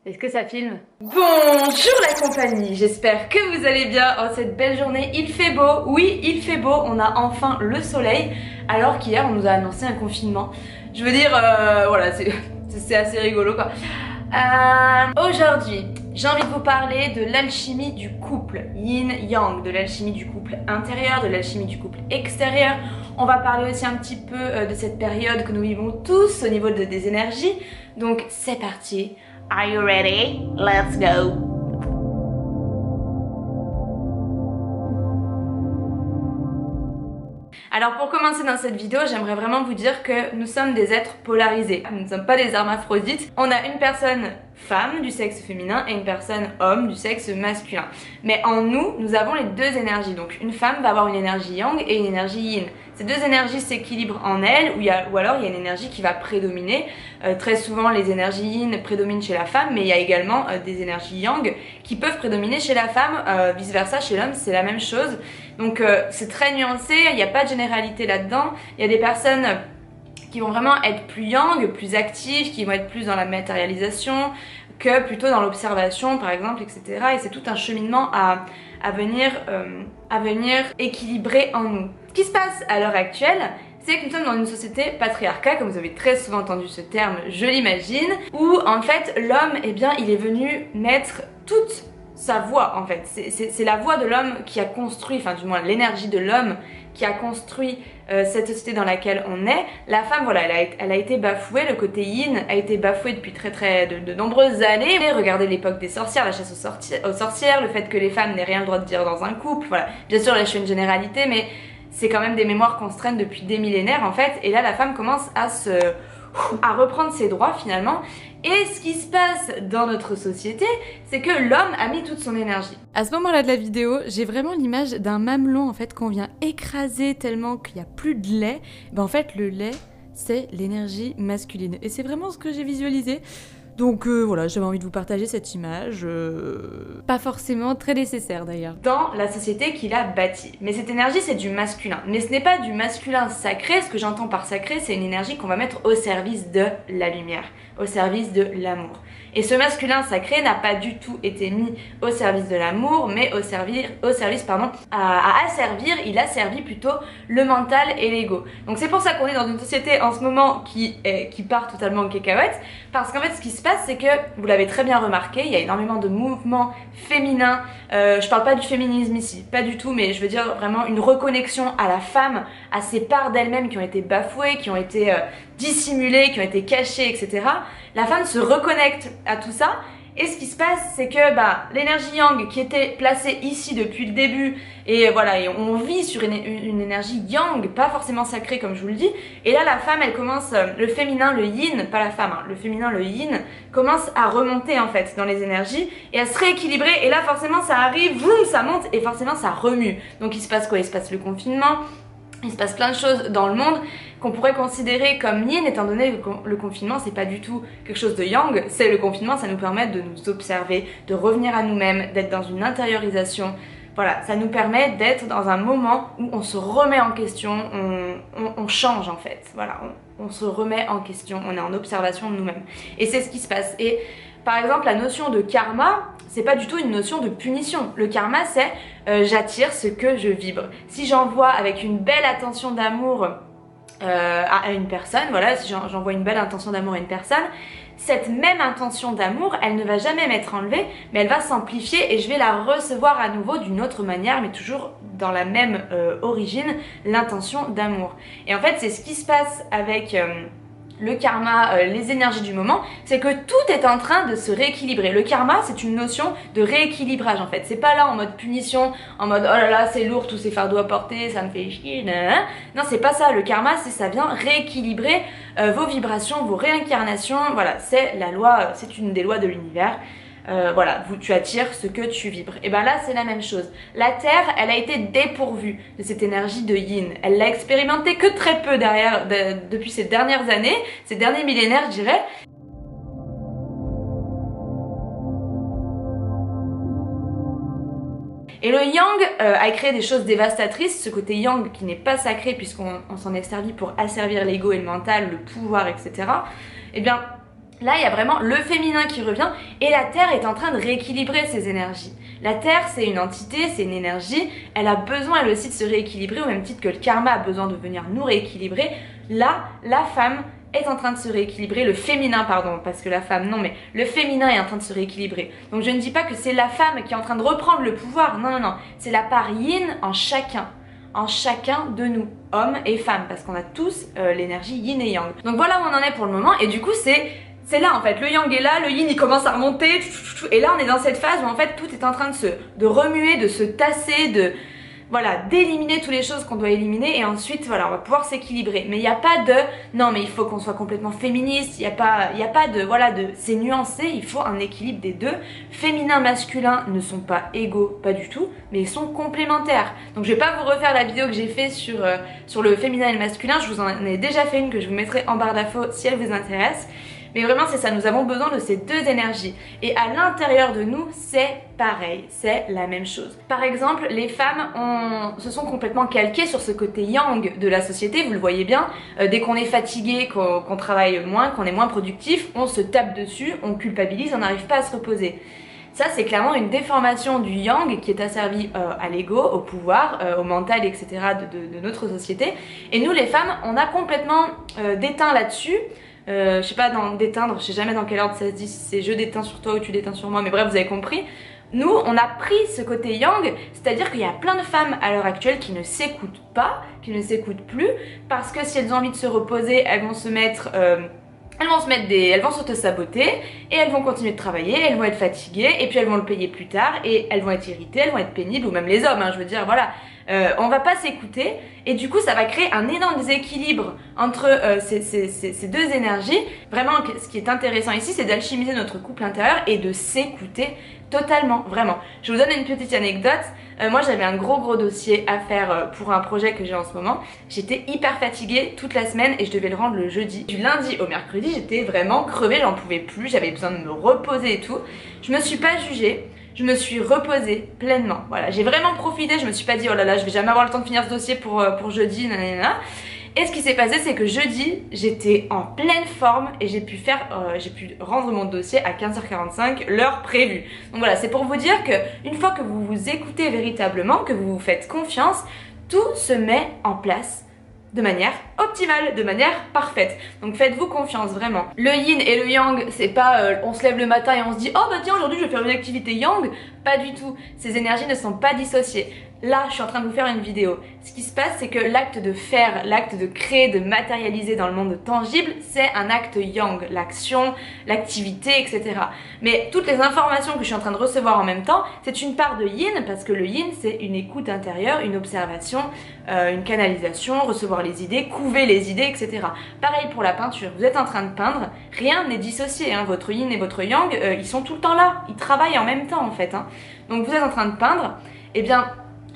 Est-ce que ça filme? Bonjour la compagnie, j'espère que vous allez bien en cette belle journée. Il fait beau, oui il fait beau, on a enfin le soleil alors qu'hier on nous a annoncé un confinement. Je veux dire, voilà, c'est assez rigolo quoi. Aujourd'hui, j'ai envie de vous parler de l'alchimie du couple, yin-yang, de l'alchimie du couple intérieur, de l'alchimie du couple extérieur. On va parler aussi un petit peu de cette période que nous vivons tous au niveau des énergies. Donc c'est parti. Are you ready? Let's go! Alors pour commencer dans cette vidéo, j'aimerais vraiment vous dire que nous sommes des êtres polarisés. Nous ne sommes pas des hermaphrodites. On a une personne femme du sexe féminin et une personne homme du sexe masculin. Mais en nous, nous avons les deux énergies. Donc une femme va avoir une énergie yang et une énergie yin. Ces deux énergies s'équilibrent en elles ou alors il y a une énergie qui va prédominer. Très souvent les énergies yin prédominent chez la femme, mais il y a également des énergies yang qui peuvent prédominer chez la femme. Vice versa chez l'homme c'est la même chose. Donc c'est très nuancé, il n'y a pas de généralité là-dedans. Il y a des personnes qui vont vraiment être plus yang, plus actives, qui vont être plus dans la matérialisation que plutôt dans l'observation par exemple, etc. Et c'est tout un cheminement à venir équilibrer en nous. Ce qui se passe à l'heure actuelle, c'est que nous sommes dans une société patriarcale, comme vous avez très souvent entendu ce terme, je l'imagine, où en fait l'homme, eh bien, il est venu mettre toute sa voix en fait. C'est la voix de l'homme qui a construit, enfin du moins l'énergie de l'homme qui a construit cette société dans laquelle on est. La femme, voilà, elle a été bafouée, le côté yin a été bafoué depuis de nombreuses années. Et regardez l'époque des sorcières, la chasse aux sorcières, le fait que les femmes n'aient rien le droit de dire dans un couple, voilà. Bien sûr là je fais une généralité, mais c'est quand même des mémoires qu'on se traîne depuis des millénaires en fait. Et là la femme commence à reprendre ses droits finalement. Et ce qui se passe dans notre société, c'est que l'homme a mis toute son énergie. À ce moment-là de la vidéo, j'ai vraiment l'image d'un mamelon en fait qu'on vient écraser tellement qu'il n'y a plus de lait. Ben en fait le lait c'est l'énergie masculine et c'est vraiment ce que j'ai visualisé. Donc voilà, j'avais envie de vous partager cette image, pas forcément très nécessaire d'ailleurs. Dans la société qu'il a bâtie. Mais cette énergie c'est du masculin. Mais ce n'est pas du masculin sacré, ce que j'entends par sacré c'est une énergie qu'on va mettre au service de la lumière, au service de l'amour. Et ce masculin sacré n'a pas du tout été mis au service de l'amour, mais à asservir, il a servi plutôt le mental et l'ego. Donc c'est pour ça qu'on est dans une société en ce moment qui part totalement en cacahuète, parce qu'en fait ce qui se passe c'est que, vous l'avez très bien remarqué, il y a énormément de mouvements féminins, je parle pas du féminisme ici, pas du tout, mais je veux dire vraiment une reconnexion à la femme, à ces parts d'elle-même qui ont été bafouées, qui ont été dissimulées, qui ont été cachées, etc. La femme se reconnecte à tout ça. Et ce qui se passe, c'est que l'énergie yang qui était placée ici depuis le début, et voilà, et on vit sur une énergie yang, pas forcément sacrée comme je vous le dis, et là la femme elle commence, le féminin, le yin, pas la femme, hein, le féminin, le yin, commence à remonter en fait dans les énergies, et à se rééquilibrer, et là forcément ça arrive, boum, ça monte, et forcément ça remue. Donc il se passe quoi? Il se passe le confinement, il se passe plein de choses dans le monde qu'on pourrait considérer comme yin, étant donné que le confinement c'est pas du tout quelque chose de yang, c'est le confinement, ça nous permet de nous observer, de revenir à nous-mêmes, d'être dans une intériorisation. Voilà, ça nous permet d'être dans un moment où on se remet en question, on change en fait, voilà, on se remet en question, on est en observation de nous-mêmes. Et c'est ce qui se passe. Et par exemple, la notion de karma, c'est pas du tout une notion de punition. Le karma, c'est j'attire ce que je vibre. Si j'envoie avec une belle attention d'amour à une personne, voilà, si j'envoie une belle intention d'amour à une personne, cette même intention d'amour, elle ne va jamais m'être enlevée, mais elle va s'amplifier et je vais la recevoir à nouveau d'une autre manière, mais toujours dans la même origine, l'intention d'amour. Et en fait, c'est ce qui se passe avec le karma, les énergies du moment, c'est que tout est en train de se rééquilibrer. Le karma, c'est une notion de rééquilibrage en fait. C'est pas là en mode punition, en mode oh là là c'est lourd tous ces fardeaux à porter, ça me fait chier, nanana. Non, c'est pas ça. Le karma, ça vient rééquilibrer vos vibrations, vos réincarnations. Voilà, c'est la loi, c'est une des lois de l'univers. Voilà, tu attires ce que tu vibres. Et ben là c'est la même chose. La Terre, elle a été dépourvue de cette énergie de yin. Elle l'a expérimentée que très peu depuis ces dernières années, ces derniers millénaires je dirais. Et le yang a créé des choses dévastatrices, ce côté yang qui n'est pas sacré puisqu'on s'en est servi pour asservir l'ego et le mental, le pouvoir, etc. Eh bien, Là, il y a vraiment le féminin qui revient et la Terre est en train de rééquilibrer ses énergies. La Terre, c'est une entité, c'est une énergie, elle a besoin elle aussi de se rééquilibrer au même titre que le karma a besoin de venir nous rééquilibrer. Là, la femme est en train de se rééquilibrer, le féminin pardon, parce que la femme non, mais le féminin est en train de se rééquilibrer. Donc je ne dis pas que c'est la femme qui est en train de reprendre le pouvoir, non, non, non, c'est la part yin en chacun de nous, hommes et femmes, parce qu'on a tous l'énergie yin et yang. Donc voilà où on en est pour le moment, et du coup c'est là en fait, le yang est là, le yin il commence à remonter, et là on est dans cette phase où en fait tout est en train de remuer, de se tasser, voilà, d'éliminer toutes les choses qu'on doit éliminer et ensuite voilà on va pouvoir s'équilibrer. Mais il n'y a pas de non mais il faut qu'on soit complètement féministe, il n'y a pas de voilà c'est nuancé, il faut un équilibre des deux. Féminin, masculin ne sont pas égaux, pas du tout, mais ils sont complémentaires. Donc je vais pas vous refaire la vidéo que j'ai fait sur le féminin et le masculin, je vous en ai déjà fait une que je vous mettrai en barre d'infos si elle vous intéresse. Mais vraiment c'est ça, nous avons besoin de ces deux énergies. Et à l'intérieur de nous, c'est pareil, c'est la même chose. Par exemple, les femmes se sont complètement calquées sur ce côté yang de la société, vous le voyez bien. Dès qu'on est fatigué, qu'on travaille moins, qu'on est moins productif, on se tape dessus, on culpabilise, on n'arrive pas à se reposer. Ça, c'est clairement une déformation du yang qui est asservi à l'ego, au pouvoir, au mental, etc. de notre société. Et nous, les femmes, on a complètement déteint là-dessus. Je sais pas d'éteindre, je sais jamais dans quel ordre ça se dit, si c'est je déteins sur toi ou tu déteins sur moi, mais bref vous avez compris. Nous on a pris ce côté yang, c'est-à-dire qu'il y a plein de femmes à l'heure actuelle qui ne s'écoutent pas, qui ne s'écoutent plus, parce que si elles ont envie de se reposer, elles vont se mettre... elles vont s'auto-saboter et elles vont continuer de travailler, elles vont être fatiguées et puis elles vont le payer plus tard et elles vont être irritées, elles vont être pénibles, ou même les hommes, hein, je veux dire, voilà. On va pas s'écouter et du coup ça va créer un énorme déséquilibre entre ces deux énergies. Vraiment ce qui est intéressant ici c'est d'alchimiser notre couple intérieur et de s'écouter totalement, vraiment. Je vous donne une petite anecdote. Moi j'avais un gros dossier à faire pour un projet que j'ai en ce moment. J'étais hyper fatiguée toute la semaine et je devais le rendre le jeudi. Du lundi au mercredi j'étais vraiment crevée, j'en pouvais plus, j'avais besoin de me reposer et tout. Je me suis pas jugée. Je me suis reposée pleinement, voilà, j'ai vraiment profité, je me suis pas dit oh là là je vais jamais avoir le temps de finir ce dossier pour jeudi, nanana. Et ce qui s'est passé c'est que jeudi j'étais en pleine forme et j'ai pu rendre mon dossier à 15h45, l'heure prévue. Donc voilà, c'est pour vous dire que une fois que vous vous écoutez véritablement, que vous vous faites confiance, tout se met en place de manière optimale, de manière parfaite. Donc faites-vous confiance vraiment. Le yin et le yang, c'est pas on se lève le matin et on se dit oh bah tiens aujourd'hui je vais faire une activité yang. Pas du tout. Ces énergies ne sont pas dissociées. Là, je suis en train de vous faire une vidéo. Ce qui se passe, c'est que l'acte de faire, l'acte de créer, de matérialiser dans le monde tangible, c'est un acte yang, l'action, l'activité, etc. Mais toutes les informations que je suis en train de recevoir en même temps, c'est une part de yin, parce que le yin, c'est une écoute intérieure, une observation, une canalisation, recevoir les idées, couver les idées, etc. Pareil pour la peinture. Vous êtes en train de peindre, rien n'est dissocié, hein. Votre yin et votre yang, ils sont tout le temps là, ils travaillent en même temps en fait, hein. Donc vous êtes en train de peindre, et bien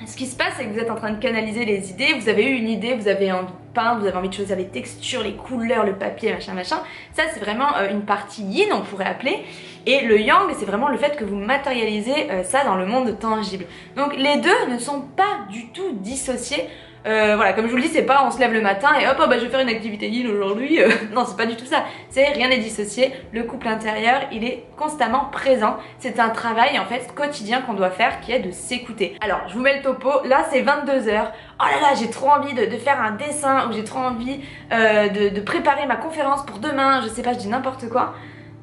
ce qui se passe c'est que vous êtes en train de canaliser les idées, vous avez eu une idée, vous avez envie de peindre, vous avez envie de choisir les textures, les couleurs, le papier, machin. Ça c'est vraiment une partie yin on pourrait appeler, et le yang c'est vraiment le fait que vous matérialisez ça dans le monde tangible. Donc les deux ne sont pas du tout dissociés. Voilà, comme je vous le dis, c'est pas on se lève le matin et hop, oh, bah, je vais faire une activité yin aujourd'hui. Non, c'est pas du tout ça. C'est rien n'est dissocié. Le couple intérieur, il est constamment présent. C'est un travail en fait quotidien qu'on doit faire qui est de s'écouter. Alors, je vous mets le topo. Là, c'est 22h. Oh là là, j'ai trop envie de faire un dessin ou j'ai trop envie de préparer ma conférence pour demain. Je sais pas, je dis n'importe quoi.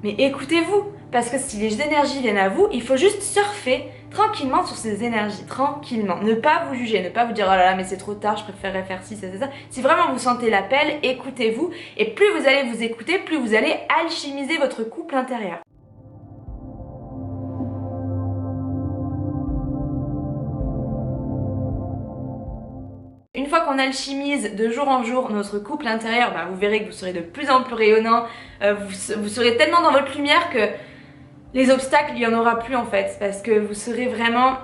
Mais écoutez-vous, parce que si les énergies viennent à vous, il faut juste surfer tranquillement sur ces énergies, tranquillement. Ne pas vous juger, ne pas vous dire oh là là mais c'est trop tard, je préférerais faire ci, ça, ça. Si vraiment vous sentez l'appel, écoutez-vous. Et plus vous allez vous écouter, plus vous allez alchimiser votre couple intérieur. Une fois qu'on alchimise de jour en jour notre couple intérieur, bah, vous verrez que vous serez de plus en plus rayonnant, vous serez tellement dans votre lumière que les obstacles, il n'y en aura plus en fait, parce que vous serez vraiment...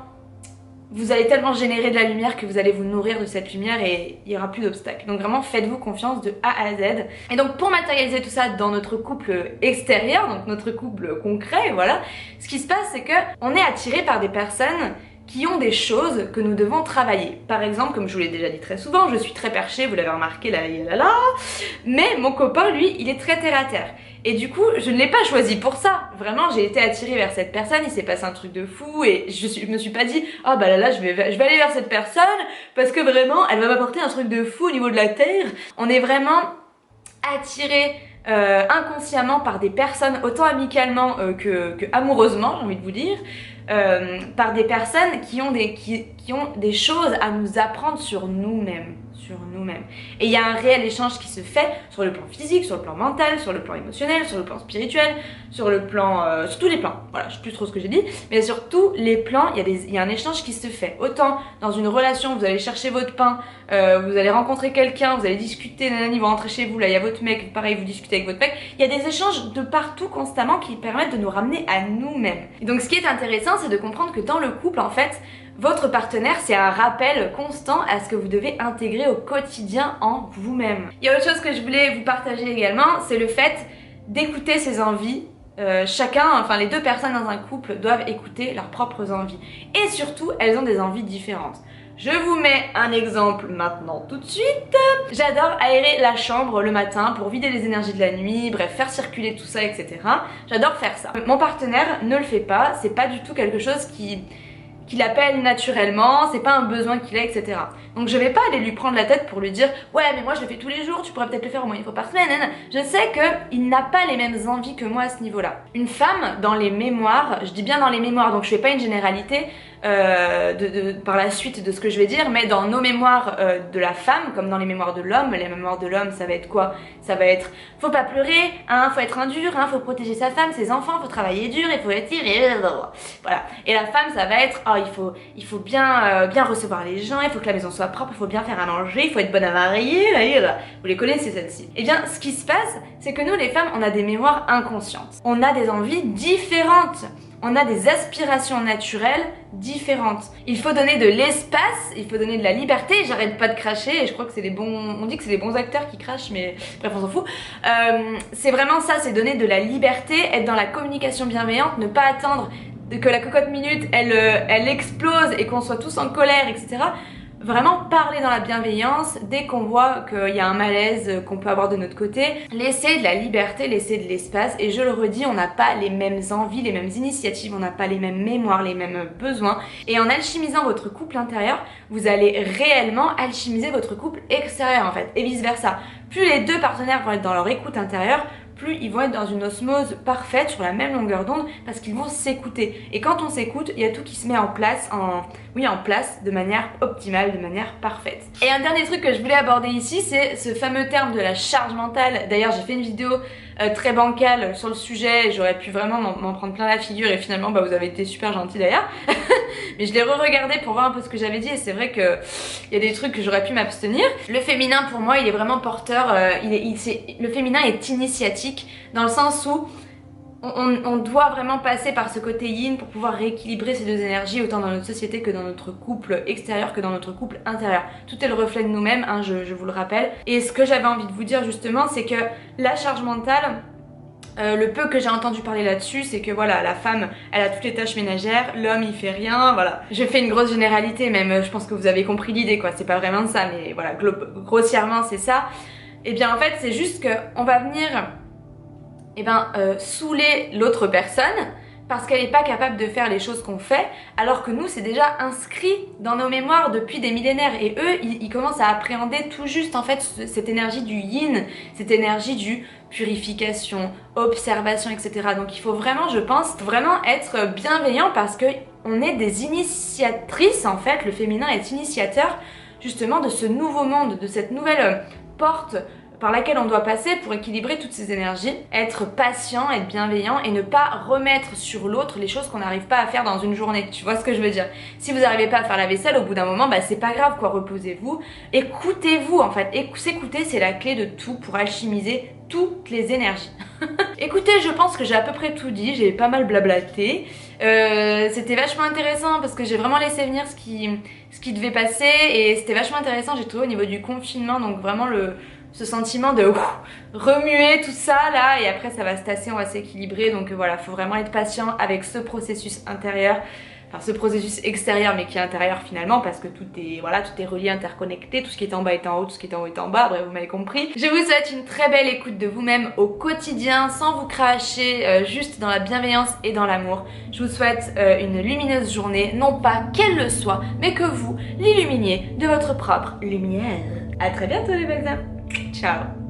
Vous allez tellement générer de la lumière que vous allez vous nourrir de cette lumière et il n'y aura plus d'obstacles. Donc vraiment faites-vous confiance de A à Z. Et donc pour matérialiser tout ça dans notre couple extérieur, donc notre couple concret, voilà, ce qui se passe c'est que on est attiré par des personnes qui ont des choses que nous devons travailler. Par exemple, comme je vous l'ai déjà dit très souvent, je suis très perchée, vous l'avez remarqué, là, mais mon copain, lui, il est très terre à terre. Et du coup, je ne l'ai pas choisi pour ça. Vraiment, j'ai été attirée vers cette personne, il s'est passé un truc de fou et je me suis pas dit « Ah bah là, je vais aller vers cette personne parce que vraiment, elle va m'apporter un truc de fou au niveau de la terre. » On est vraiment attiré inconsciemment par des personnes, autant amicalement que amoureusement, j'ai envie de vous dire, par des personnes qui ont des choses à nous apprendre sur nous-mêmes. Et il y a un réel échange qui se fait sur le plan physique, sur le plan mental, sur le plan émotionnel, sur le plan spirituel, sur tous les plans. Voilà, je sais plus trop ce que j'ai dit, mais sur tous les plans, il y a un échange qui se fait. Autant dans une relation, vous allez chercher votre pain, vous allez rencontrer quelqu'un, vous allez discuter, nanani, vous rentrez chez vous, là il y a votre mec, pareil, vous discutez avec votre mec. Il y a des échanges de partout constamment qui permettent de nous ramener à nous-mêmes. Et donc ce qui est intéressant, c'est de comprendre que dans le couple, en fait, votre partenaire, c'est un rappel constant à ce que vous devez intégrer au quotidien en vous-même. Il y a autre chose que je voulais vous partager également, c'est le fait d'écouter ses envies. Les deux personnes dans un couple doivent écouter leurs propres envies. Et surtout, elles ont des envies différentes. Je vous mets un exemple maintenant tout de suite. J'adore aérer la chambre le matin pour vider les énergies de la nuit, bref, faire circuler tout ça, etc. J'adore faire ça. Mon partenaire ne le fait pas, c'est pas du tout quelque chose qu'il appelle naturellement, c'est pas un besoin qu'il a, etc. Donc je vais pas aller lui prendre la tête pour lui dire « Ouais, mais moi je le fais tous les jours, tu pourrais peut-être le faire au moins une fois par semaine. » Je sais qu'il n'a pas les mêmes envies que moi à ce niveau-là. Une femme, dans les mémoires, je dis bien dans les mémoires, donc je fais pas une généralité par la suite de ce que je vais dire, mais dans nos mémoires de la femme, comme dans les mémoires de l'homme, les mémoires de l'homme, ça va être quoi? Ça va être « Faut pas pleurer, hein, faut être un dur, hein, faut protéger sa femme, ses enfants, faut travailler dur, il faut être voilà. Et la femme, ça va être « Oh, il faut bien recevoir les gens, il faut que la maison soit propre, il faut bien faire à manger, il faut être bonne à marier, là. Vous les connaissez celles-ci. » Eh bien, ce qui se passe, c'est que nous, les femmes, on a des mémoires inconscientes. On a des envies différentes. On a des aspirations naturelles différentes. Il faut donner de l'espace, il faut donner de la liberté. J'arrête pas de cracher et je crois que c'est les bons... On dit que c'est les bons acteurs qui crachent, mais bref, on s'en fout. C'est vraiment ça, c'est donner de la liberté, être dans la communication bienveillante, ne pas attendre que la cocotte minute, elle explose et qu'on soit tous en colère, etc. Vraiment parler dans la bienveillance dès qu'on voit qu'il y a un malaise qu'on peut avoir de notre côté. Laisser de la liberté, laisser de l'espace. Et je le redis, on n'a pas les mêmes envies, les mêmes initiatives, on n'a pas les mêmes mémoires, les mêmes besoins. Et en alchimisant votre couple intérieur, vous allez réellement alchimiser votre couple extérieur en fait. Et vice versa. Plus les deux partenaires vont être dans leur écoute intérieure, plus ils vont être dans une osmose parfaite, sur la même longueur d'onde, parce qu'ils vont s'écouter. Et quand on s'écoute, il y a tout qui se met en place, en place de manière optimale, de manière parfaite. Et un dernier truc que je voulais aborder ici, c'est ce fameux terme de la charge mentale. D'ailleurs, j'ai fait une vidéo très bancale sur le sujet, j'aurais pu vraiment m'en prendre plein la figure et finalement bah, vous avez été super gentils d'ailleurs. Mais je l'ai re-regardé pour voir un peu ce que j'avais dit et c'est vrai que il y a des trucs que j'aurais pu m'abstenir. Le féminin pour moi il est vraiment porteur, le féminin est initiatique dans le sens où on doit vraiment passer par ce côté yin pour pouvoir rééquilibrer ces deux énergies autant dans notre société que dans notre couple extérieur que dans notre couple intérieur. Tout est le reflet de nous-mêmes, hein, je vous le rappelle. Et ce que j'avais envie de vous dire justement c'est que la charge mentale, le peu que j'ai entendu parler là-dessus, c'est que voilà, la femme, elle a toutes les tâches ménagères, l'homme il fait rien, voilà. Je fais une grosse généralité, même je pense que vous avez compris l'idée quoi, c'est pas vraiment ça, mais voilà, grossièrement c'est ça. Et bien en fait c'est juste que on va venir saouler l'autre personne parce qu'elle n'est pas capable de faire les choses qu'on fait, alors que nous c'est déjà inscrit dans nos mémoires depuis des millénaires et eux ils commencent à appréhender tout juste en fait cette énergie du yin, cette énergie du purification, observation, etc. Donc il faut vraiment, je pense, vraiment être bienveillant parce que on est des initiatrices en fait, le féminin est initiateur justement de ce nouveau monde, de cette nouvelle porte par laquelle on doit passer pour équilibrer toutes ces énergies, être patient, être bienveillant et ne pas remettre sur l'autre les choses qu'on n'arrive pas à faire dans une journée. Tu vois ce que je veux dire? Si vous n'arrivez pas à faire la vaisselle, au bout d'un moment, bah c'est pas grave quoi, reposez-vous. Écoutez-vous en fait. S'écouter c'est la clé de tout pour alchimiser toutes les énergies. Écoutez, je pense que j'ai à peu près tout dit, j'ai pas mal blablaté. C'était vachement intéressant parce que j'ai vraiment laissé venir ce qui devait passer et c'était vachement intéressant, j'ai trouvé au niveau du confinement, donc vraiment ce sentiment de remuer tout ça là et après ça va se tasser, on va s'équilibrer donc voilà, faut vraiment être patient avec ce processus intérieur. ce processus extérieur mais qui est intérieur finalement, parce que tout est, voilà, tout est relié, interconnecté, tout ce qui est en bas est en haut, tout ce qui est en haut est en bas, bref, vous m'avez compris. Je vous souhaite une très belle écoute de vous-même au quotidien, sans vous cracher, juste dans la bienveillance et dans l'amour. Je vous souhaite une lumineuse journée, non pas qu'elle le soit, mais que vous l'illuminiez de votre propre lumière. À très bientôt les belles âmes. Ciao.